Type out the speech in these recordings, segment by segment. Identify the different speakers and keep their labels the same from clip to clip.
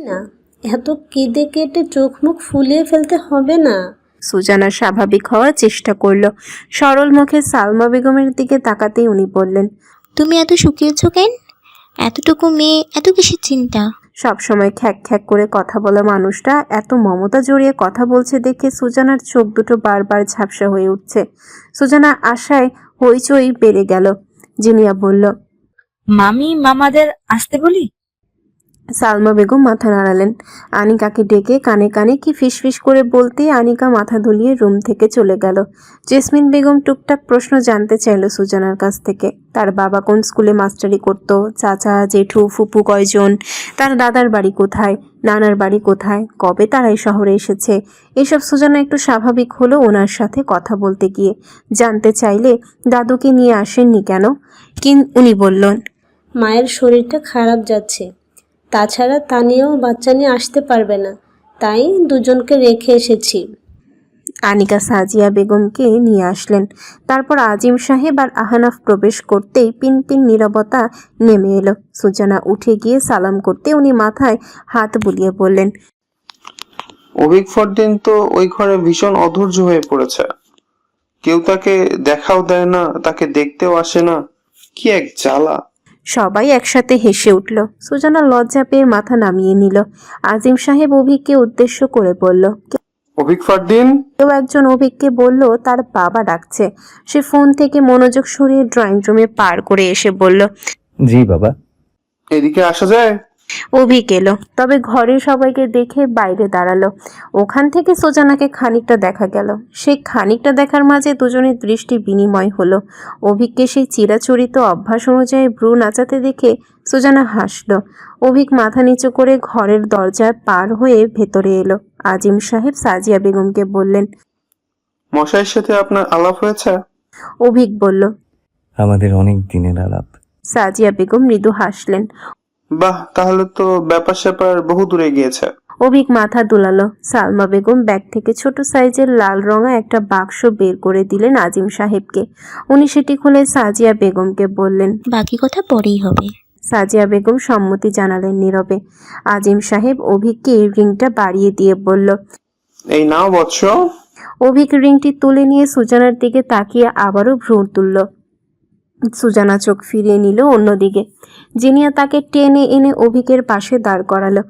Speaker 1: না, এত কেঁদে কেটে চোখ মুখ ফুলিয়ে ফেলতে হবে না।
Speaker 2: সুজানা স্বাভাবিক হওয়ার চেষ্টা করলো। সরল মুখে সালমা বেগমের দিকে তাকাতেই উনি বললেন,
Speaker 3: তুমি এত শুকিয়েছ কেন? এতটুকু মেয়ে, এত কিসের চিন্তা?
Speaker 2: সবসময় খ্যাক খ্যাক করে কথা বলা মানুষটা এত মমতা জড়িয়ে কথা বলছে দেখে সুজানার চোখ দুটো বারবার ঝাপসা হয়ে উঠছে। সুজানা আশায় হইচই বেড়ে গেল। জিনিয়া বলল,
Speaker 4: মামি মামাদের আসতে বলি।
Speaker 2: সালমা বেগম মাথা নাড়ালেন। আনিকাকে ডেকে কানে কানে কি ফিসফিস করে বলতেই আনিকা মাথা দুলিয়ে রুম থেকে চলে গেল। জেসমিন বেগম টুকটাক প্রশ্ন জানতে চাইল সুজানার কাছ থেকে। তার বাবা কোন স্কুলে মাস্টারি করত, চাচা জেঠু ফুপু কয়জন, তার দাদার বাড়ি কোথায়, নানার বাড়ি কোথায়, কবে তারাই শহরে এসেছে। এসব সুজানা একটু স্বাভাবিক হলো ওনার সাথে কথা বলতে গিয়ে। জানতে চাইলে দাদুকে নিয়ে আসেননি কেন, উনি বললেন,
Speaker 1: মায়ের শরীরটা খারাপ যাচ্ছে, তাছাড়া তানিয়াও বাচ্চা নিয়ে আসতে পারবে না, তাই দুজনকে রেখে এসেছি।
Speaker 2: আনিকা সাজিয়া বেগমকে নিয়ে আসলেন। তারপর আজিম সাহেব আর আহনাফ প্রবেশ করতেই পিনপিন নীরবতা নেমে এলো। সুজানা উঠে গিয়ে সালাম করতে উনি মাথায় হাত বুলিয়ে বললেন,
Speaker 5: অভিক ফরদিন তো ওই ঘরে ভীষণ অধৈর্য হয়ে পড়েছে। কেউ তাকে দেখাও দেয় না, তাকে দেখতেও আসে না, কি এক জ্বালা।
Speaker 2: সবাই একসাথে হেসে উঠল। সুজানা লজ্জা পেয়ে মাথা নামিয়ে নিল। আজিম সাহেব অভিককে উদ্দেশ্য করে বলল,
Speaker 5: অভিক ফরদিন।
Speaker 2: কেউ একজন অভিককে বলল তার বাবা ডাকছে। সে ফোন থেকে মনোযোগ সরিয়ে ড্রয়িং রুমে পার করে এসে বলল,
Speaker 6: জি বাবা।
Speaker 5: এদিকে আসা যায়?
Speaker 2: অভিক এলো, তবে ঘরের সবাইকে দেখে বাইরে দাঁড়ালো। ওখান থেকে সুজানাকে খানিকটা দেখা গেল। সেই খানিকটা দেখার মাঝে দুজনের দৃষ্টি বিনিময় হলো। অভিককে সেই চিরাচরিত অভ্যাস অনুযায়ী ভ্রু নাচাতে দেখে সুজানা হাসলো। অভিক মাথা নিচু করে ঘরের দরজায় পার হয়ে ভেতরে এলো। আজিম সাহেব সাজিয়া বেগমকে বললেন,
Speaker 5: মশাইয়ের সাথে আপনার আলাপ হয়েছে?
Speaker 2: অভিক বলল,
Speaker 6: আমাদের অনেক দিনের আলাপ।
Speaker 2: সাজিয়া বেগম মৃদু হাসলেন।
Speaker 5: বাহ, তাহলে তো ব্যাপার স্যাপার বহু দূরে গিয়েছে।
Speaker 2: অভিক মাথা দুলালো। সালমা বেগম ব্যাগ থেকে ছোট সাইজের লাল রঙা একটা বাক্স বের করে দিলেন আজিম সাহেবকে। উনি সেটি খুলে সাজিয়া বেগমকে বললেন,
Speaker 3: বাকি কথা পরেই হবে।
Speaker 2: সাজিয়া বেগম সম্মতি জানালেন নীরবে। আজিম সাহেব অভিককে রিংটা বাড়িয়ে দিয়ে বলল,
Speaker 5: এই নাও বৎস।
Speaker 2: অভিক রিংটি তুলে নিয়ে সুজানার দিকে তাকিয়ে আবারও ভ্রু তুলল। সুজানা চোখ ফিরিয়ে নিল অন্যদিকে। জিনিয়া তাকে টেনে এনে অভিকের পাশে দাঁড় করালো।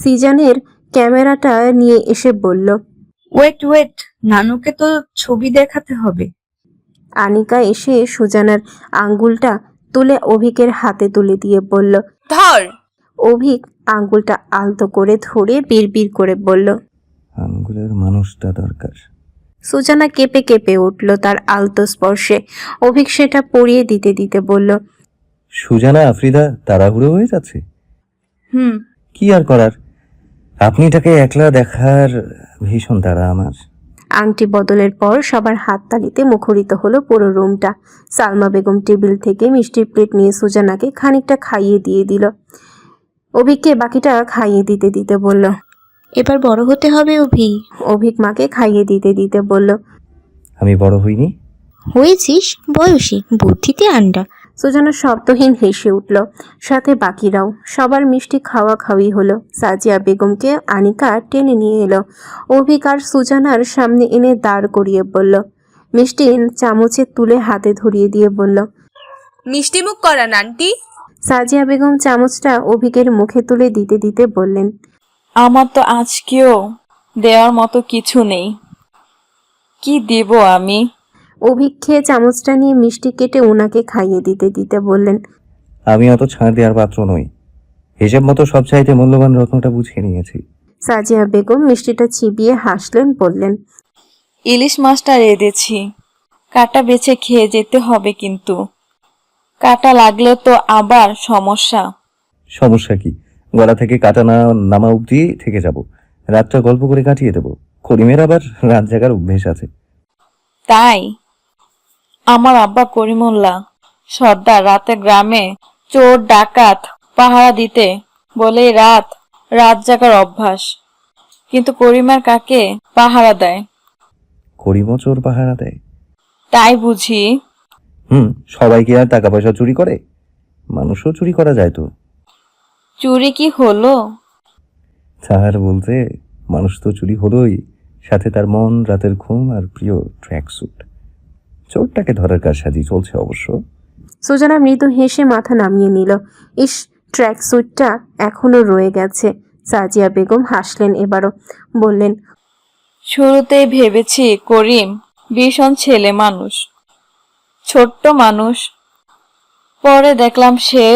Speaker 2: সিজানের ক্যামেরাটা নিয়ে এসে বলল,
Speaker 4: ওয়েট, নানুকে তো ছবি দেখাতে হবে।
Speaker 2: আনিকা এসে সুজানার আঙ্গুলটা তুলে অভিকের হাতে তুলে দিয়ে বলল,
Speaker 4: ধর।
Speaker 2: অভিক আঙ্গুলটা আলতো করে ধরে বিড়বিড় করে বলল,
Speaker 6: আঙ্গুলের মানুষটা দরকার।
Speaker 2: সুজানা কেঁপে কেঁপে উঠল তার আলতো স্পর্শে। অভিক সেটা পরিয়ে দিতে দিতে বলল,
Speaker 6: সুজানা আফ্রিদা তাড়াহুড়ো হয়ে যাচ্ছে।
Speaker 4: হুম।
Speaker 6: কি আর করার, আপনি তাকে একলা দেখার ভীষণ তাড়া আমার।
Speaker 2: আংটি বদলের পর সবার হাততালিতে মুখরিত হলো পুরো রুমটা। সালমা বেগম টেবিল থেকে মিষ্টির প্লেট নিয়ে সুজানাকে খানিকটা খাইয়ে দিয়ে দিল। অভিককে বাকিটা খাইয়ে দিতে দিতে বলল,
Speaker 3: এবার বড় হতে হবে অভি।
Speaker 2: অভিক মাকে খাইয়ে দিতে দিতে বলল,
Speaker 6: আমি বড় হইনি।
Speaker 3: হয়েছিস বয়সী, বুদ্ধিতে আন্ডা।
Speaker 2: সুজানা শব্দহীন হেসে উঠল, সাথে বাকিরাও। সবার মিষ্টি খাওয়া খাওয়ি হলো। সাজিয়া বেগমকে আনিকা টেনে নিয়ে এলো। অভিক আর সুজানার সামনে এনে দাঁড় করিয়ে বলল, মিষ্টি চামচে তুলে হাতে ধরিয়ে দিয়ে বলল,
Speaker 4: মিষ্টি মুখ করান আন্টি।
Speaker 2: সাজিয়া বেগম চামচটা অভিকের মুখে তুলে দিতে দিতে বললেন,
Speaker 4: আমার তো আজকেও দেওয়ার মতো কিছু নেই, কি দেব আমি?
Speaker 2: অভিক খেয়ে চামচটা নিয়ে মিষ্টি কেটে ওনাকে খাইয়ে দিতে দিতে বললেন,
Speaker 6: আমি অত ছাড় দেওয়ার পাত্র নই। হিসেব মতো সব চাইতে মূল্যবান রত্নটা বুঝিয়ে নিয়েছি।
Speaker 2: সাজিয়া বেগম মিষ্টিটা চিবিয়ে হাসলেন, বললেন,
Speaker 4: ইলিশ মাছটা রেঁধেছি, কাটা বেছে খেয়ে যেতে হবে, কিন্তু কাটা লাগলে তো আবার সমস্যা।
Speaker 6: সমস্যা কি? গলা থেকে কাটা না নামা অব্দি থেকে যাব, রাতটা গল্প করে কাটিয়ে দেবো। করিমের আবার রাত জাগার অভ্যেস আছে।
Speaker 4: তাই আমার আব্বা করিমুল্লাহ সর্দার রাতে গ্রামে চোর ডাকাত পাহারা দিতে বলেই রাত জাগার অভ্যাস, কিন্তু করিমার কাকে পাহারা দেয়?
Speaker 6: করিমও চোর পাহারা দেয়।
Speaker 4: তাই বুঝি।
Speaker 6: সবাই কি আর টাকা পয়সা চুরি করে? মানুষও চুরি করা যায় তো।
Speaker 4: চুরি কি হলো?
Speaker 6: তাহার বলতে মানুষ তো চুরি হলোই, সাথে তার মন, রাতের ঘুম আর প্রিয় ট্র্যাক স্যুট। চোরটাকে ধরার কারসাজি চলছে অবশ্য।
Speaker 2: সুজানা মৃদু হেসে মাথা নামিয়ে নিল। ইস, ট্র্যাক স্যুটটা এখনো রয়ে গেছে। সাজিয়া বেগম হাসলেন এবারও, বললেন,
Speaker 4: শুরুতেই ভেবেছি করিম ভীষণ ছেলে মানুষ, ছোট্ট মানুষ। পরে দেখলাম সে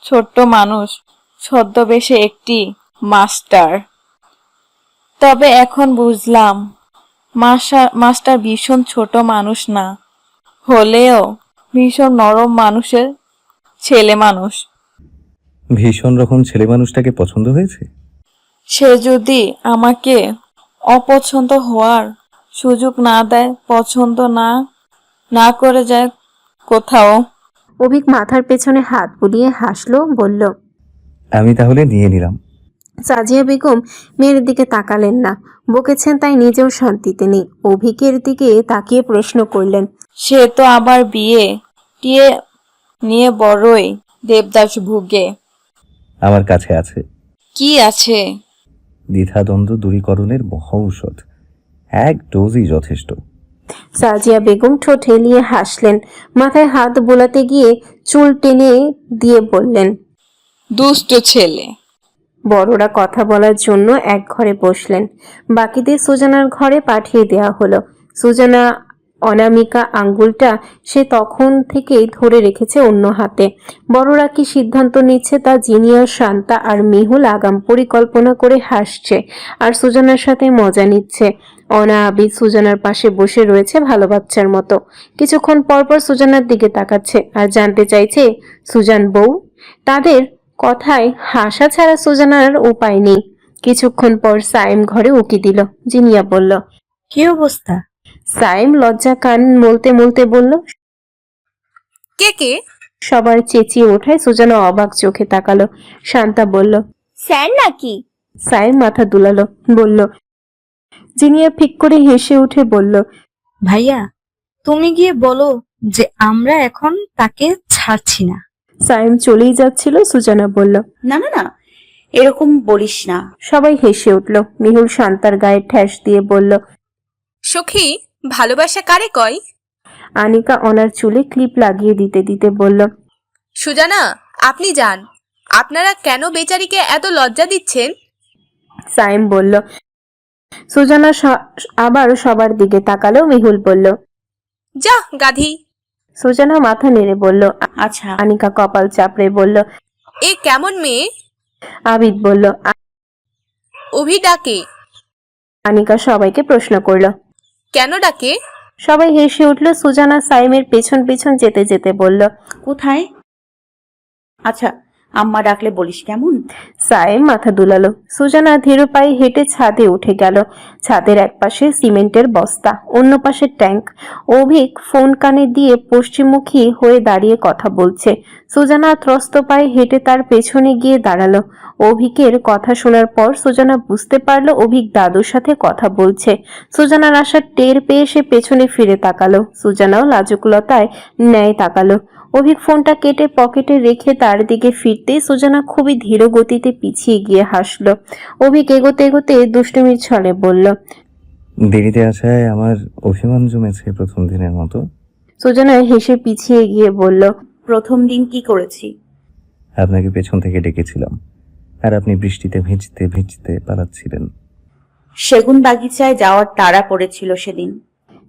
Speaker 4: ছোট্ট মানুষ ছদ্মবেশে একটি মাস্টার। তবে এখন বুঝলাম মাস্টার ভীষণ ছোট মানুষ না হলেও ভীষণ নরম মানুষের ছেলে মানুষ।
Speaker 6: ভীষণ রকম ছেলে মানুষটাকে পছন্দ হয়েছে।
Speaker 4: সে যদি আমাকে অপছন্দ হওয়ার সুযোগ না দেয়, পছন্দ না করে যায় কোথাও।
Speaker 2: অভিক মাথার পেছনে হাত বুলিয়ে হাসলো, বলল,
Speaker 6: আমি তাহলে নিয়ে নিলাম।
Speaker 2: সাজিয়া বেগম মেয়ের দিকে তাকালেন না, বকেছেন তাই নিজেও শান্তিতে নেই। অভিকের দিকে তাকিয়ে প্রশ্ন করলেন,
Speaker 4: সে তো আবার বিয়ে টিয়ে নিয়ে বড়ই দেবদাস ভুগে।
Speaker 6: আমার কাছে আছে।
Speaker 4: কি আছে?
Speaker 6: দ্বিধাদ্বন্দ্ব দূরীকরণের মহা ঔষধ। এক ডোজই যথেষ্ট।
Speaker 2: সাজিয়া বেগম ঠোঁট হেলিয়ে হাসলেন, মাথায় হাত বোলাতে গিয়ে চুল টেনে দিয়ে বললেন,
Speaker 4: দুষ্ট ছেলে।
Speaker 2: বড়রা কথা বলার জন্য এক ঘরে বসলেন। বাকিদের সুজানার ঘরে পাঠিয়ে দেওয়া হলো। সুজানা অনামিকা আঙ্গুলটা সে তখন থেকেই ধরে রেখেছে অন্য হাতে। বড়রা কি সিদ্ধান্ত নিচ্ছে তা জিনিয়া, শান্তা আর মেহুল আগাম পরিকল্পনা করে হাসছে আর সুজানার সাথে মজা নিচ্ছে। অনা আবিদ সুজানার পাশে বসে রয়েছে ভালো বাচ্চার মতো। কিছুক্ষণ পর পর সুজানার দিকে তাকাচ্ছে আর জানতে চাইছে সুজান বউ। তাদের কথায় হাসা ছাড়া সুজানার উপায় নেই। কিছুক্ষণ পর সাইম ঘরে উকি দিল। জিনিয়া বলল,
Speaker 7: কি অবস্থা?
Speaker 2: সাইম লজ্জা কান মলতে মলতে বলল,
Speaker 7: কে কে?
Speaker 2: সবার চেঁচিয়ে ওঠায় সুজানা অবাক চোখে তাকালো। শান্তা বলল,
Speaker 3: স্যার নাকি?
Speaker 2: সাইম মাথা দুলালো, বলল। জিনিয়া ফিক করে হেসে উঠে বলল,
Speaker 7: ভাইয়া, তুমি গিয়ে বলো যে আমরা এখন তাকে ছাড়ছি না।
Speaker 2: সাইম চলেই যাচ্ছিল। সুজানা বলল,
Speaker 8: না না না, এরকম বলিস না।
Speaker 2: সবাই হেসে উঠল। মেহুল শান্তার গায়ে ঠ্যাস দিয়ে বলল,
Speaker 7: সখী, ভালোবাসা কারে কয়?
Speaker 2: আনিকা অনার চুলে ক্লিপ লাগিয়ে দিতে দিতে বলল,
Speaker 7: সুজানা, আপনি যান। আপনারা কেন বেচারিকে এত লজ্জা দিচ্ছেন?
Speaker 2: সাইম বলল। সুজানা আবার সবার দিকে তাকালো। মেহুল বলল,
Speaker 7: যা গাধি।
Speaker 2: সুজানা মাথা নেড়ে বলল।
Speaker 8: আচ্ছা,
Speaker 2: আনিকা কপাল চাপড়ে বলল।
Speaker 7: এ কেমন মেয়ে?
Speaker 2: আবিদ বলল।
Speaker 7: অভি ডাকে।
Speaker 2: আনিকা সবাইকে প্রশ্ন করলো।
Speaker 7: কেন ডাকে?
Speaker 2: সবাই হেসে উঠল। সুজানা সাইমের পেছন পেছন যেতে যেতে বলল,
Speaker 8: কোথায়? আচ্ছা, আম্মা ডাকলে বলিস কেমন?
Speaker 2: সাইম মাথা দুলালো। সুজানা ধীর পায়ে হেঁটে ছাদে উঠে গেল। ছাদের এক পাশে সিমেন্টের বস্তা, অন্য পাশে ট্যাঙ্ক। অভিক ফোন কানে দিয়ে পশ্চিমমুখী হয়ে দাঁড়িয়ে কথা বলছে। সুজানা ত্রস্ত পায়ে হেঁটে তার পেছনে গিয়ে দাঁড়ালো। অভিকের কথা শোনার পর সুজানা বুঝতে পারলো অভিক দাদুর সাথে কথা বলছে। সুজানার আসার টের পেয়ে সে পেছনে ফিরে তাকালো। সুজানাও লাজুকলতায় ন্যায় তাকালো। অভিক ফোনটা কেটে পকেটে রেখে তার দিকে ফিরতেই সুজানা খুবই ধীর গতিতে পিছিয়ে গিয়ে হাসলো। অভিক এগোতে এগোতে দুষ্টুমির ছলে বলল,
Speaker 6: দেরিতে আসায় আমার অভিমান জমেছে প্রথম দিনের মতো।
Speaker 2: সুজানা হেসে পিছিয়ে গিয়ে বলল,
Speaker 8: প্রথম দিন কি করেছি?
Speaker 6: আপনাকে পেছন থেকে ডেকেছিলাম আর আপনি বৃষ্টিতে ভিজতে ভিজতে পালাচ্ছিলেন।
Speaker 8: সেগুন বাগিচায় যাওয়ার তাড়া পড়েছিল সেদিন।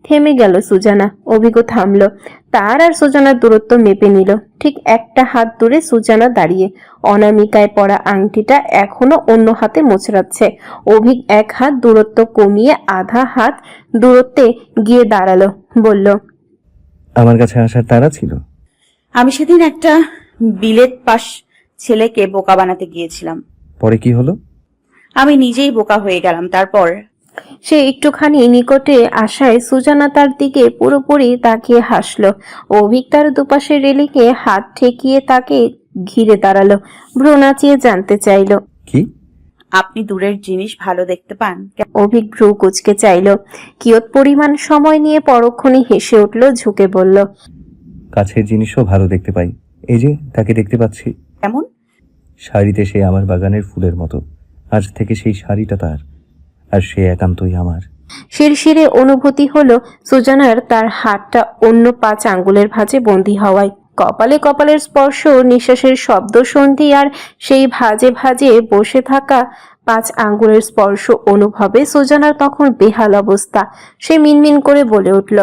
Speaker 2: থেমে গেল সুজানা। অভিজ্ঞ থামলো। তার আর সুজানার দূরত্ব মেপে নিল। ঠিক একটা হাত দূরে সুজানা দাঁড়িয়ে। অনামিকায় পরা আংটিটা এখনো অন্য হাতে মোচড়াচ্ছে। অভিক এক হাত দূরত্ব কমিয়ে আধা হাত দূরত্বে গিয়ে দাঁড়ালো, বলল,
Speaker 6: আমার কাছে আসার তাড়া ছিল।
Speaker 8: আমি সেদিন একটা বিলেত পাস ছেলেকে বোকা বানাতে গিয়েছিলাম।
Speaker 6: পরে কি হলো?
Speaker 8: আমি নিজেই বোকা হয়ে গেলাম। তারপর
Speaker 2: সে একটুখানি নিকটে আসায় সুজানা তার দিকে পুরোপুরি তাকিয়ে হাসলো। অভিক তার দুপাশে রেলিংয়ে হাত ঠেকিয়ে তাকে ঘিরে দাঁড়ালো। ভ্রু নাচিয়ে জানতে চাইলো,
Speaker 6: কি?
Speaker 8: আপনি দূরের জিনিস ভালো দেখতে পান?
Speaker 2: অভিক ভ্রু কুচকে চাইল। কিয়ৎ পরিমাণ সময় নিয়ে পরক্ষণে হেসে উঠল, ঝুঁকে বলল,
Speaker 6: কাছের জিনিসও ভালো দেখতে পাই। এই যে তাকে দেখতে পাচ্ছি।
Speaker 8: কেমন?
Speaker 6: শাড়িতে সে আমার বাগানের ফুলের মতো, আজ থেকে সেই শাড়িটা তার, আর সে একান্তই আমার।
Speaker 2: শিরশিরে অনুভূতি হলো সুজানার তার হাতটা অন্য 5 আঙ্গুলের ভাঁজে বন্দী হওয়ায়। কপালে কপালের স্পর্শ, নিঃশ্বাসের শব্দ সন্ধি আর সেই ভাঁজে ভাঁজে বসে থাকা 5 আঙ্গুলের স্পর্শ অনুভবে সুজানার তখন বেহাল অবস্থা। সে মিনমিন করে বলে উঠল,